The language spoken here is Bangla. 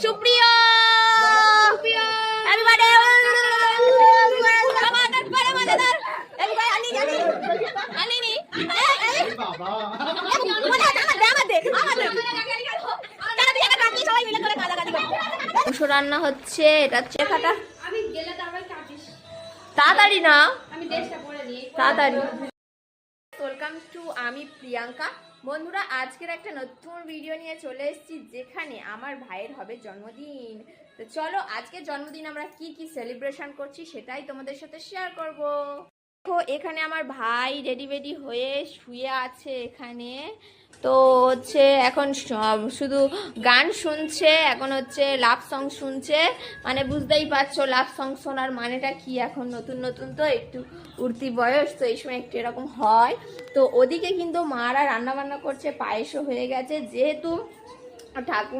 সুপ্রিয় হ্যাপি বার্থডে রান্না হচ্ছে। এটা হচ্ছে খাটা তাড়াতাড়ি না তাড়াতাড়ি। ওয়েলকাম টু আমি প্রিয়াঙ্কা। বন্ধুরা, আজকের একটা নতুন ভিডিও নিয়ে চলে এসেছি যেখানে আমার ভাইয়ের হবে জন্মদিন। তো চলো আজকে জন্মদিন আমরা কি কি সেলিব্রেশন করছি সেটাই তোমাদের সাথে শেয়ার করব। দেখো এখানে আমার ভাই রেডি হয়ে শুয়ে আছে এখানে। তো হচ্ছে এখন শুধু গান শুনছে, এখন হচ্ছে লাভ সং শুনছে। মানে বুঝতেই পারছো লাভ সং শোনার মানেটা কি। এখন নতুন নতুন তো একটু উঠতি বয়স, তো এই সময় একটু এরকম হয়। তো ওদিকে কিন্তু মারা রান্না বান্না করছে, পায়েসও হয়ে গেছে যেহেতু ঠাকুর